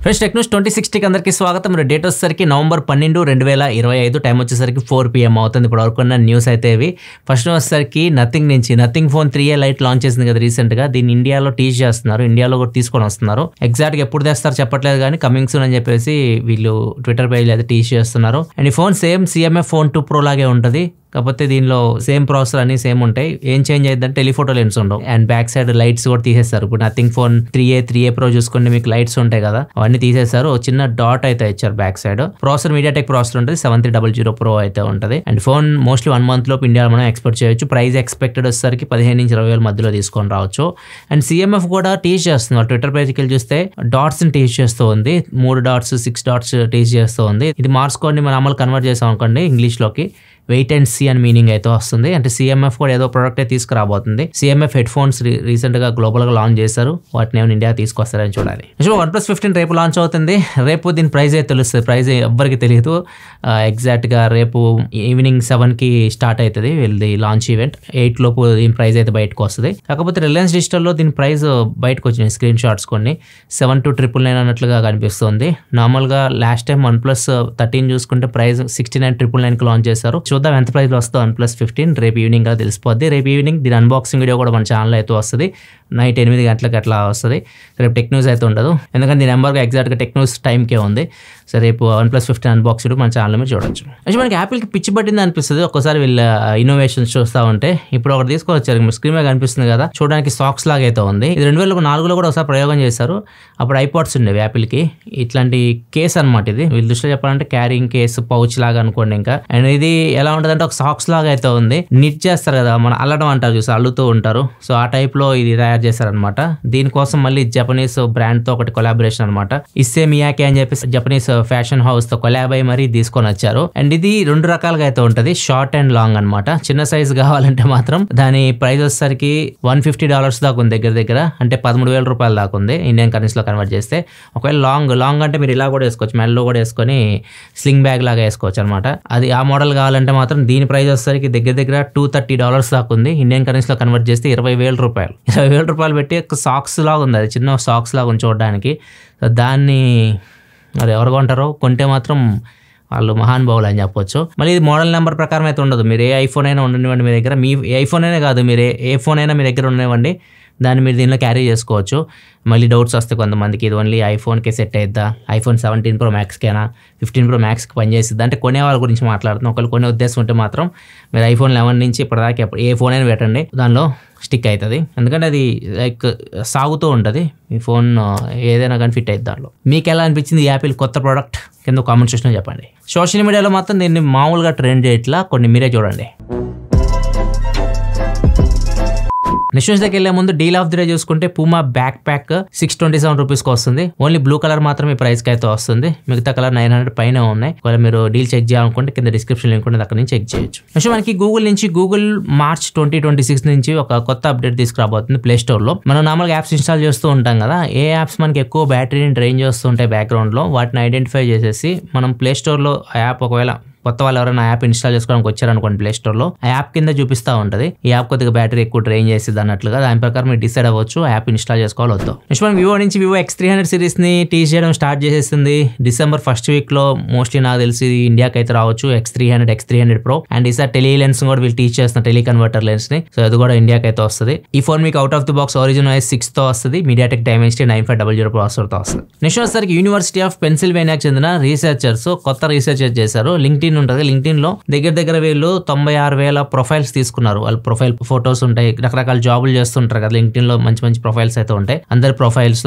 Fresh tech news 2060 అందరికీ స్వాగతం. Date వచ్చేసరికి నవంబర్ 12, 2025. టైం వచ్చేసరికి 4 PM అవుతుంది. ఇప్పుడు వరకు ఉన్న న్యూస్ అయితే ఇవి. ఫస్ట్ వచ్చేసరికి nothing phone 3A light launch చేసింది కదా రీసెంట్గా. దీన్ని ఇండియాలో టీచ్ చేస్తున్నారు, ఇండియాలో కూడా తీసుకొని వస్తున్నారు. ఎగ్జాక్ట్గా ఎప్పుడు తెస్తారు చెప్పట్లేదు కానీ కమింగ్ సూన్ అని చెప్పేసి వీళ్ళు ట్విట్టర్ పేజ్ అయితే టీచ్ చేస్తున్నారు. అండ్ ఈ phone same CMF Phone 2 Pro లాగే ఉంటుంది, కాకపోతే దీనిలో సేమ్ ప్రాసెసర్ అన్ని సేమ్ ఉంటాయి. ఏం చేంజ్ అయ్యిందంటే టెలిఫోటో లెన్స్ ఉండవు అండ్ బ్యాక్ సైడ్ లైట్స్ కూడా తీసేస్తారు. ఇప్పుడు నథింగ్ ఫోన్ 3A Pro చూసుకుంటే మీకు లైట్స్ ఉంటాయి కదా, అవన్నీ తీసేస్తారు. చిన్న డాట్ అయితే ఇచ్చారు back side. Processor MediaTek processor ఉంటుంది, 7300 Pro అయితే ఉంటుంది. అండ్ ఫోన్ మోస్ట్లీ 1 month లోపు ఇండియాలో మనం ఎక్స్పెక్ట్ చేయొచ్చు. ప్రైస్ ఎక్స్పెక్టెడ్ వచ్చేసరికి 15 నుంచి 20 వేల మధ్యలో తీసుకొని రావచ్చు. అండ్ CMF కూడా టీచ్ చేస్తున్నారు. ట్విట్టర్ పేజ్కి వెళ్ళి చూస్తే డాట్స్ ని టీచ్ చేస్తూ ఉంది, 3 dots 6 dots టీచ్ చేస్తూ ఉంది. ఇది మార్క్స్ కోడ్ని మనం అమలు కన్వర్ట్ చేసాం అనుకోండి ఇంగ్లీష్ లోకి, వెయిట్ అండ్ సీ అని మీనింగ్ అయితే వస్తుంది. అంటే CMF కూడా ఏదో ప్రొడక్ట్ తీసుకురాబోతుంది. CMF హెడ్ ఫోన్స్ రీసెంట్ గా గ్లోబల్ గా లాంచ్ చేశారు, వాటిని ఏమైనా ఇండియా తీసుకొస్తారని చూడాలి. OnePlus 15 రేపు లాంచ్ అవుతుంది. రేపు దీని ప్రైస్ అయితే తెలుస్తుంది, ప్రైస్ ఎవ్వరికి తెలియదు. ఎగ్జాక్ట్ గా రేపు ఈవినింగ్ 7కి స్టార్ట్ అవుతుంది వీళ్ళది లాంచ్ ఈవెంట్. 8 లోపు దీని ప్రైస్ అయితే బయటకు వస్తుంది. కాకపోతే రిలయన్స్ డిజిటల్లో దీని ప్రైస్ బయటకు వచ్చినాయి స్క్రీన్ షాట్స్ కొన్ని, 7 to 999 అన్నట్లుగా కనిపిస్తుంది. నార్మల్ గా లాస్ట్ టైం OnePlus 13 చూసుకుంటే ప్రైస్ 69,999కి లాంచ్ చేశారు. చూద్దాం ఎంత ప్రైస్ లో వస్తుందో OnePlus 15. రేపు ఈవినింగ్ అది తెలిసిపోద్ది. రేపు ఈవినింగ్ దీని అన్బాక్సింగ్ వీడియో కూడా మన ఛానల్ అయితే వస్తుంది. నైట్ 8 గంటలకు అట్లా వస్తుంది. రేపు టెక్ న్యూస్ అయితే ఉండదు, ఎందుకంటే దీని నెంబర్గా ఎగ్జాక్ట్గా టెక్ న్యూస్ టైంకే ఉంది. సో రేపు OnePlus 15 అన్బాక్సింగ్ మన ఛానల్ మీరు చూడొచ్చు. అయితే మనకి యాపిల్కి పిచ్చి పట్టింది అనిపిస్తుంది ఒక్కసారి వీళ్ళ ఇన్నోవేషన్స్ చూస్తూ ఉంటే. ఇప్పుడు ఒకటి తీసుకొచ్చారు, స్క్రీన్ మీద కనిపిస్తుంది కదా, చూడడానికి సాక్స్ లాగా అయితే ఉంది. ఇది 2004లో కూడా ఒకసారి ప్రయోగం చేశారు. అప్పుడు ఐపాడ్స్ ఉండేవి యాపిల్కి, ఇట్లాంటి కేస్ అనమాట. ఇది వీళ్ళ దృష్టిలో చెప్పాలంటే క్యారింగ్ కేస్ పౌచ్ లాగా అనుకోండి. ఇంకా అండ్ ఇది ఎలా ఉంటుందంటే ఒక సాక్స్ లాగా అయితే ఉంది. నిట్ చేస్తారు కదా, మన అల్లడం అంటారు చూసి, అల్లుతూ ఉంటారు. సో ఆ టైప్ లో ఇది తయారు చేశారనమాట. దీనికోసం మళ్ళీ జపనీస్ బ్రాండ్ తో ఒకటి కొలాబరేషన్ అనమాట. ఇస్సే మియాకే అని చెప్పేసి జపనీస్ ఫ్యాషన్ హౌస్ తో కొలాబ్ అయ్యి మరీ తీసుకొని వచ్చారు. అండ్ ఇది 2 రకాలుగా అయితే ఉంటది, షార్ట్ అండ్ లాంగ్ అనమాట. చిన్న సైజ్ కావాలంటే మాత్రం దాని ప్రైస్ వచ్చేసరికి $150 దాకా ఉంది, దగ్గర అంటే 13,000 రూపాయలు దాకా ఉంది ఇండియన్ కరెన్సీలో కన్వర్ట్ చేస్తే. ఒకవేళ లాంగ్ అంటే మీరు ఇలా కూడా వేసుకోవచ్చు, మెల్లో కూడా వేసుకొని స్లింగ్ బ్యాగ్ లాగా వేసుకోవచ్చు అనమాట. అది ఆ మోడల్ కావాలంటే మాత్రం దీని ప్రైస్ వచ్చేసరికి దగ్గర $230 దాకా ఉంది. ఇండియన్ కరెన్సీలో కన్వర్ట్ చేస్తే 20,000 రూపాయలు. 20,000 రూపాయలు పెట్టి సాక్స్ లాగా ఉంది, అది చిన్న సాక్స్ లాగా ఉంది చూడడానికి. దాన్ని మరి ఎవరు కొంటారో, కొంటే మాత్రం వాళ్ళు మహానుభావులు అని చెప్పొచ్చు. మళ్ళీ ఇది మోడల్ నెంబర్ ప్రకారం అయితే ఉండదు. మీరు ఏ ఐఫోన్ అయినా ఉండనివ్వండి మీ దగ్గర, మీ ఐఫోన్ అయినా కాదు, మీరు ఏ ఫోన్ అయినా మీ దగ్గర ఉండనివ్వండి, దాన్ని మీరు దీనిలో క్యారీ చేసుకోవచ్చు. మళ్ళీ డౌట్స్ వస్తాయి కొంతమందికి, ఇది ఓన్లీ ఐఫోన్కే సెట్ అయిద్దా, iPhone 17 Pro Maxకేనా, 15 Pro Maxకి పనిచేస్తుందా అంటే కొనే వాళ్ళ గురించి మాట్లాడుతున్నాం. ఒకళ్ళు కొనే ఉద్దేశం ఉంటే మాత్రం మీరు iPhone 11 నుంచి ఇప్పటిదాకా ఏ ఫోన్ అయినా పెట్టండి, దానిలో స్టిక్ అవుతుంది. ఎందుకంటే అది లైక్ సాగుతూ ఉంటుంది, మీ ఫోన్ ఏదైనా కానీ ఫిట్ అవుతుంది దాంట్లో. మీకు ఎలా అనిపించింది యాపిల్ కొత్త ప్రోడక్ట్ కింద కామెంట్ సెక్షన్లో చెప్పండి. సోషల్ మీడియాలో మాత్రం దీన్ని మామూలుగా ట్రెండ్ చేయట్లా, కొన్ని మీరే చూడండి. నెక్స్ట్ న్యూస్ దగ్గర వెళ్ళే ముందు డీల్ ఆఫ్ ది డే చూసుకుంటే పూమా బ్యాక్ ప్యాక్ 627 రూపీస్కి వస్తుంది. ఓన్లీ బ్లూ కలర్ మాత్రమే ప్రైస్కి అయితే వస్తుంది, మిగతా కలర్ 900 పైన ఉన్నాయి. ఒకవేళ మీరు డీల్ చెక్ చేయాలనుకుంటే కింద డిస్క్రిప్షన్ లింక్ ఉంటుంది, అక్కడ నుంచి చెక్ చేయొచ్చు. నెక్స్ట్ మనకి గూగుల్ మార్చ్ 2026 నుంచి ఒక కొత్త అప్డేట్ తీసుకురాబోతుంది ప్లే స్టోర్ లో. మనం నార్మల్గా యాప్స్ ఇన్స్టాల్ చేస్తూ ఉంటాం కదా, ఏ యాప్స్ మనకి ఎక్కువ బ్యాటరీని డ్రైన్ చేస్తూ ఉంటాయి బ్యాక్గ్రౌండ్ లో, వాటిని ఐడెంటిఫై చేసేసి మనం ప్లే స్టోర్ లో ఆ యాప్, ఒకవేళ కొత్త వాళ్ళు ఎవరైనా యాప్ ఇన్స్టాల్ చేసుకోవడానికి వచ్చారనుకోండి ప్లే స్టోర్ లో, ఆ యాప్ కింద చూపిస్తూ ఉంటుంది ఈ యాప్ కొద్దిగా బ్యాటరీ ఎక్కువ డ్రైన్ చేసేది అన్నట్లుగా. దాని ప్రకారం మీరు డిసైడ్ అవ్వచ్చు ఆ యాప్ ఇన్స్టాల్ చేసుకోవాలి వద్దు. నెక్స్ట్ మనం వివో నుంచి వివో X300 సిరీస్ ని టీచ్ చేయడం స్టార్ట్ చేసేస్తుంది. డిసెంబర్ 1st week లో మోస్ట్లీ నాకు తెలిసి ఇండియాకి అయితే రావచ్చు X300 Pro. అండ్ ఈసారి టెలి లెన్స్ కూడా వీళ్ళు టీచ్ చేస్తున్న టెలి కన్వర్టర్ లెన్స్ ని, సో అది కూడా ఇండియాకి అయితే వస్తుంది. ఈ ఫోన్ మీకు out of the box Origin OS 6 తో వస్తుంది, మీడియాటెక్ Dimensity 9500 ప్రాసెసర్ తో వస్తుంది. నెక్స్ట్ వచ్చేసరికి యూనివర్సిటీ ఆఫ్ పెన్సిల్వేనియాకి చెందిన రీసెర్చర్స్ కొత్త రీసెర్చ్ చేశారు. లింక్డ్ఇన్ ఉంటుంది, లింక్డ్ఇన్ లో దగ్గర వీళ్ళు 96,000 ప్రొఫైల్స్ తీసుకున్నారు. వాళ్ళ ప్రొఫైల్ ఫొటోస్ ఉంటాయి, రకరకాల జాబులు చేస్తుంటారు కదా లింక్డ్ఇన్ లో, మంచి ప్రొఫైల్స్ అయితే ఉంటాయి. అందరి ప్రొఫైల్స్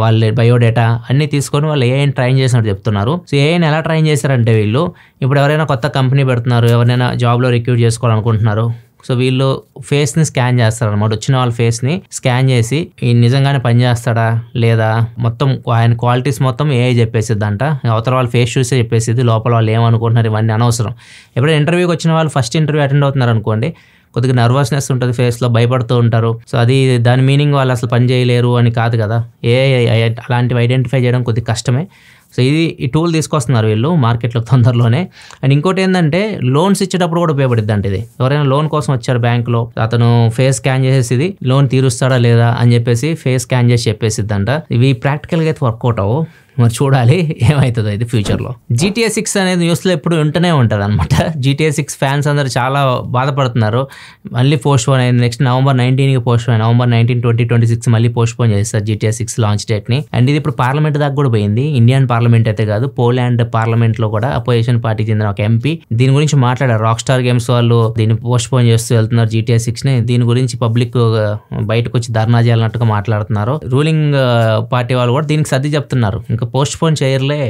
వాళ్ళ బయోడేటా అన్ని తీసుకొని వాళ్ళు ఏఐని ట్రైన్ చేసినట్టు చెప్తున్నారు. సో ఏఐని ఎలా ట్రైన్ చేశారంటే వీళ్ళు ఇప్పుడు ఎవరైనా కొత్త కంపెనీ పెడుతున్నారు, ఎవరైనా జాబ్ లో రిక్రూట్ చేసుకోవాలనుకుంటున్నారు, సో వీళ్ళు ఫేస్ ని స్కాన్ చేస్తారు అనమాట. వచ్చిన వాళ్ళ ఫేస్ ని స్కాన్ చేసి ఈ నిజంగానే పనిచేస్తాడా లేదా మొత్తం ఆయన క్వాలిటీస్ మొత్తం ఏఐ చెప్పేసిద్దంట. అవతల వాళ్ళ ఫేస్ చూసే చెప్పేసిద్ది, లోపల వాళ్ళు ఏమనుకుంటున్నారు ఇవన్నీ అనవసరం. ఎప్పుడైనా ఇంటర్వ్యూకి వచ్చిన వాళ్ళు ఫస్ట్ ఇంటర్వ్యూ అటెండ్ అవుతున్నారు అనుకోండి, కొద్దిగా నర్వస్నెస్ ఉంటుంది ఫేస్లో, భయపడుతూ ఉంటారు. సో అది దాని మీనింగ్ వాళ్ళు అసలు పని చేయలేరు అని కాదు కదా, అలాంటివి ఐడెంటిఫై చేయడం కొద్దిగా కష్టమే. సో ఈ టూల్ తీసుకొస్తున్నారు వీళ్ళు మార్కెట్లో తొందరలోనే. అండ్ ఇంకోటి ఏంటంటే లోన్స్ ఇచ్చేటప్పుడు కూడా ఉపయోగపడుద్ది అంటే ఇది. ఎవరైనా లోన్ కోసం వచ్చారు బ్యాంకులో, అతను ఫేస్ స్కాన్ చేసేసి ఇది లోన్ తీరుస్తాడా లేదా అని చెప్పేసి ఫేస్ స్కాన్ చేసి చెప్పేసిద్దంట. ఇవి ప్రాక్టికల్గా అయితే వర్కౌట్ అవ్వవు, మరి చూడాలి ఏమవుతుందో ఇది ఫ్యూచర్లో. GTA 6 అనేది న్యూస్లో ఎప్పుడు ఉంటూనే ఉంటుంది అనమాట. GTA 6 ఫ్యాన్స్ అందరూ చాలా బాధపడుతున్నారు. మళ్ళీ పోస్ట్ పోన్ అయింది, నెక్స్ట్ November 19కి పోస్ట్ పోన్, November 19, 2026 మళ్ళీ పోస్ట్ పోన్ చేస్తారు GTA 6 లాంచ్ డేట్ని. అండ్ ఇది ఇప్పుడు పార్లమెంట్ దాకా కూడా పోయింది. ఇండియన్ పార్లమెంట్ అయితే కాదు, పోలాండ్ పార్లమెంట్లో కూడా అపోజిషన్ పార్టీకి చెందిన ఒక ఎంపీ దీని గురించి మాట్లాడారు. రాక్ స్టార్ గేమ్స్ వాళ్ళు దీన్ని పోస్ట్ పోన్ చేస్తూ వెళ్తున్నారు GTA 6ని. దీని గురించి పబ్లిక్ బయటకు వచ్చి ధర్నా చేయాలన్నట్టుగా మాట్లాడుతున్నారు. రూలింగ్ పార్టీ వాళ్ళు కూడా దీనికి సర్ది చెప్తున్నారు, ఇంకా పోస్ట్ పోన్ చేయర్లే,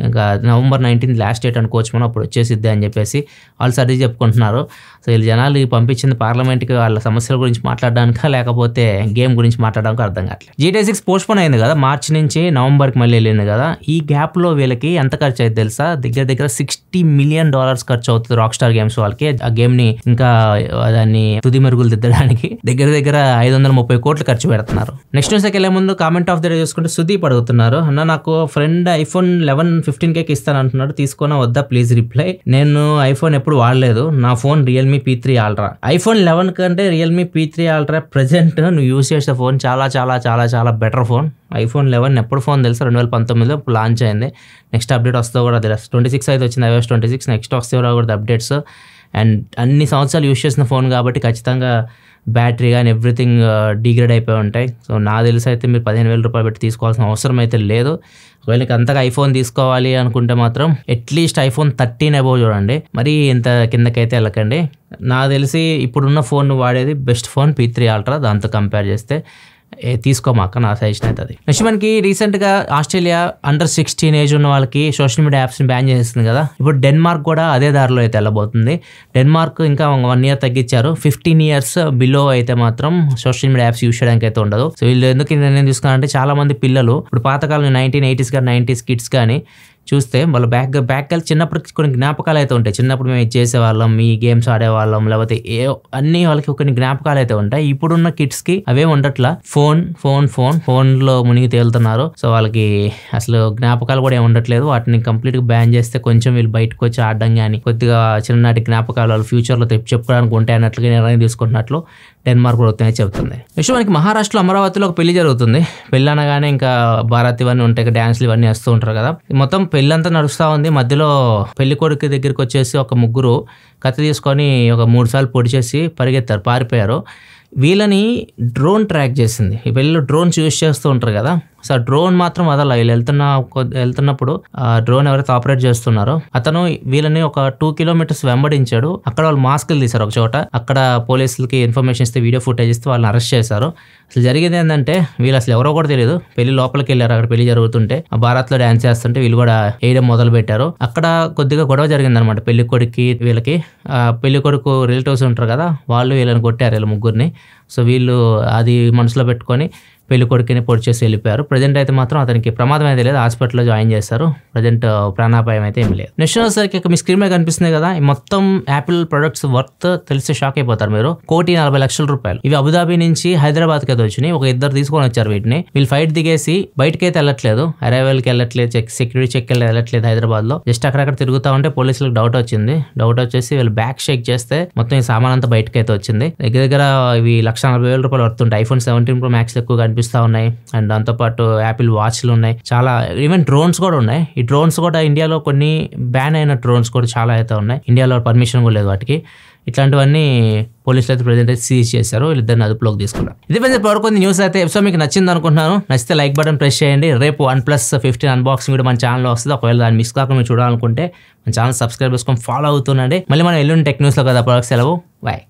ఇంకా November 19 లాస్ట్ డేట్ అనుకోవచ్చు మనం, అప్పుడు వచ్చేసిద్ది అని చెప్పేసి వాళ్ళు సర్ది చెప్పుకుంటున్నారు. సో వీళ్ళు జనాలు పంపించింది పార్లమెంట్కి వాళ్ళ సమస్యల గురించి మాట్లాడడానికా లేకపోతే గేమ్ గురించి మాట్లాడడానికి అర్థం కావట్లేదు. GTA 6 పోస్ట్ పోన్ అయింది కదా, మార్చి నుంచి నవంబర్కి మళ్ళీ వెళ్ళింది కదా. ఈ గ్యాప్లో వీళ్ళకి ఎంత ఖర్చు అయితే తెలుసా? దగ్గర $60 million ఖర్చు అవుతుంది రాక్ స్టార్ గేమ్స్ వాళ్ళకి. ఆ గేమ్ని ఇంకా దాన్ని తుది మెరుగులు దిద్దడానికి దగ్గర 530 కోట్లు ఖర్చు పెడుతున్నారు. నెక్స్ట్ న్యూస్కి వెళ్ళే ముందు కామెంట్ ఆఫ్ ద డే చూసుకుంటే సుదీప్ అడుగుతున్నారు, అన్న నాకు ఫ్రెండ్ iPhone 11 15K ఇస్తాను అంటున్నాడు, తీసుకున్నా వద్దా ప్లీజ్ రిప్లై. నేను ఐఫోన్ ఎప్పుడు వాడలేదు, నా phone Realme P3 Ultra. iPhone 11 కంటే Realme P3 Ultra ప్రెజెంట్ నువ్వు యూస్ చేసే ఫోన్ చాలా చాలా చాలా చాలా బెటర్ ఫోన్. iPhone 11 ఎప్పుడు ఫోన్ తెలుసా? 2019లో లాంచ్ అయింది. నెక్స్ట్ అప్డేట్ వస్తుందో కూడా తెలుసు. 26 అయితే వచ్చింది iOS 26. నెక్స్ట్ వస్తే కూడా అప్డేట్స్. అండ్ అన్ని సంవత్సరాలు యూస్ చేసిన ఫోన్ కాబట్టి ఖచ్చితంగా బ్యాటరీ కానీ ఎవ్రీథింగ్ డిగ్రేడ్ అయిపోయి ఉంటాయి. సో నా తెలిసి అయితే మీరు 15,000 రూపాయలు పెట్టి తీసుకోవాల్సిన అవసరం అయితే లేదు. ఒకవేళ అంతగా ఐఫోన్ తీసుకోవాలి అనుకుంటే మాత్రం అట్లీస్ట్ iPhone 13 అబోవ్ చూడండి, మరి ఇంత కిందకైతే వెళ్ళకండి. నాకు తెలిసి ఇప్పుడున్న ఫోన్ వాడేది బెస్ట్ ఫోన్ P3 Ultra, దాంతో కంపేర్ చేస్తే తీసుకోమాక నా సజెషన్ అయితే అది. నెక్స్ట్ మనకి రీసెంట్గా ఆస్ట్రేలియా అండర్ 16 ఏజ్ ఉన్న వాళ్ళకి సోషల్ మీడియా యాప్స్ని బ్యాన్ చేస్తుంది కదా. ఇప్పుడు డెన్మార్క్ కూడా అదే దారిలో అయితే వెళ్ళబోతుంది. డెన్మార్క్ ఇంకా 1 year తగ్గించారు. 15 years బిలో అయితే మాత్రం సోషల్ మీడియా యాప్స్ యూస్ చేయడానికి అయితే ఉండదు. సో వీళ్ళు ఎందుకు నేను తీసుకున్నానంటే చాలా మంది పిల్లలు ఇప్పుడు పాతకాలం 1980s కానీ 90s కిడ్స్ కానీ చూస్తే వాళ్ళ బ్యాక్ చిన్నప్పుడు కొన్ని జ్ఞాపకాలు అయితే ఉంటాయి. చిన్నప్పుడు మేము ఇది చేసేవాళ్ళం, ఈ గేమ్స్ ఆడేవాళ్ళం, లేకపోతే అన్ని వాళ్ళకి కొన్ని జ్ఞాపకాలు అయితే ఉంటాయి. ఇప్పుడున్న కిడ్స్కి అవే ఉండట్లా, ఫోన్లో మునిగి తేలుతున్నారు. సో వాళ్ళకి అసలు జ్ఞాపకాలు కూడా ఏమి ఉండట్లేదు. వాటిని కంప్లీట్గా బ్యాన్ చేస్తే కొంచెం వీళ్ళు బయటకు వచ్చి ఆడడం కానీ కొద్దిగా చిన్ననాటి జ్ఞాపకాలు వాళ్ళు ఫ్యూచర్లో చెప్పుకోవడానికి ఉంటాయి అన్నట్లుగా నిర్ణయం తీసుకుంటున్నట్లు డెన్మార్క్ ప్రభుత్వం చెబుతుంది. నెక్స్ట్ మనకి మహారాష్ట్రలో అమరావతిలో ఒక పెళ్లి జరుగుతుంది. పెళ్లి అనగానే ఇంకా భారత్ ఇవన్నీ ఉంటాయి, డ్యాన్స్లు ఇవన్నీ వేస్తూ ఉంటారు కదా. మొత్తం పెళ్ళంతా నడుస్తూ ఉంది. మధ్యలో పెళ్లి కొడుకు దగ్గరికి వచ్చేసి ఒక ముగ్గురు కత్తి తీసుకొని ఒక 3 సార్లు పొడి చేసి పారిపోయారు. వీళ్ళని డ్రోన్ ట్రాక్ చేసింది. ఈ పెళ్ళిలో డ్రోన్స్ యూజ్ చేస్తూ ఉంటారు కదా. సో ఆ డ్రోన్ మాత్రం వదల వీళ్ళు వెళ్తున్నప్పుడు ఆ డ్రోన్ ఎవరైతే ఆపరేట్ చేస్తున్నారో అతను వీళ్ళని ఒక 2 kilometers వెంబడించాడు. అక్కడ వాళ్ళు మాస్కులు తీశారు ఒక చోట. అక్కడ పోలీసులకి ఇన్ఫర్మేషన్ ఇస్తే వీడియో ఫుటేజ్ ఇస్తే వాళ్ళని అరెస్ట్ చేశారు. అసలు జరిగింది ఏంటంటే వీళ్ళు అసలు ఎవరో కూడా తెలియదు. పెళ్లి లోపలికి వెళ్ళారు. అక్కడ పెళ్లి జరుగుతుంటే ఆ భారత్లో డాన్స్ చేస్తుంటే వీళ్ళు కూడా వేయడం మొదలు పెట్టారు. అక్కడ కొద్దిగా గొడవ జరిగింది అనమాట పెళ్లి కొడుకు వీళ్ళకి. పెళ్లి కొడుకు రిలేటివ్స్ ఉంటారు కదా, వాళ్ళు వీళ్ళని కొట్టారు వీళ్ళ ముగ్గురిని. సో వీళ్ళు అది మనసులో పెట్టుకొని పెళ్లి కొడుకుని పొడి చేసి వెళ్ళిపోయారు. ప్రజెంట్ అయితే మాత్రం అతనికి ప్రమాదం అయితే లేదు, హాస్పిటల్లో జాయిన్ చేస్తారు. ప్రజెంట్ ప్రాణాపాయం అయితే ఏమి లేదు. నెక్స్ట్ వచ్చేసరికి మీ స్క్రీన్ మీద కనిపిస్తుంది కదా, ఈ మొత్తం యాపిల్ ప్రొడక్ట్స్ వర్త్ తెలిస్తే షాక్ అయిపోతారు మీరు. 1,40,00,000 రూపాయలు. ఇవి అబుదాబి నుంచి హైదరాబాద్కి అయితే వచ్చినాయి. ఒక 2 తీసుకొని వచ్చారు వీటిని. వీళ్ళు ఫైట్ దిగేసి బయటకి అయితే వెళ్ళట్లేదు, అరైవల్కి వెళ్ళట్లేదు, సెక్యూరిటీ చెక్ వెళ్ళట్లేదు హైదరాబాద్ లో. జస్ట్ అక్కడక్కడ తిరుగుతా ఉంటే పోలీసులకు డౌట్ వచ్చింది. డౌట్ వచ్చేసి వీళ్ళు బ్యాక్ షేక్ చేస్తే మొత్తం ఈ సామాన్ అంతా బయటకి అయితే వచ్చింది. దగ్గర ఇవి 1,40,000 రూపాయలు వర్త్ ఉంటాయి. iPhone 17 Pro Max ఎక్కువ కనిపిస్తా ఉన్నాయి. అండ్ దాంతోపాటు యాపిల్ వాచ్లు ఉన్నాయి, చాలా ఈవెన్ డ్రోన్స్ కూడా ఉన్నాయి. ఈ డ్రోన్స్ కూడా ఇండియాలో కొన్ని బ్యాన్ అయిన డ్రోన్స్ కూడా చాలా అయితే ఉన్నాయి. ఇండియాలో పర్మిషన్ కూడా లేదు వాటికి. ఇట్లాంటివన్నీ పోలీసులు అయితే ప్రెజెంట్ అయితే సీజ్ చేశారు. వీళ్ళిద్దరిని అదుపులోకి తీసుకున్నారు. ఇది పడుకుంది న్యూస్ అయితే. ఎపిసోడ్ మీకు నచ్చింది అనుకుంటున్నాను. నచ్చితే లైక్ బటన్ ప్రెస్ చేయండి. రేపు OnePlus 15 అన్బాక్సింగ్ కూడా మన ఛానల్లో వస్తుంది. ఒకవేళ దాన్ని మిస్ కాకుండా మీరు చూడాలనుకుంటే మన ఛానల్ సబ్స్క్రైబ్ చేసుకొని ఫాలో అవుతుండండి. మళ్ళీ మనం ఎల్లుండి టెక్ న్యూస్లో కదా. సెలవు, బాయ్.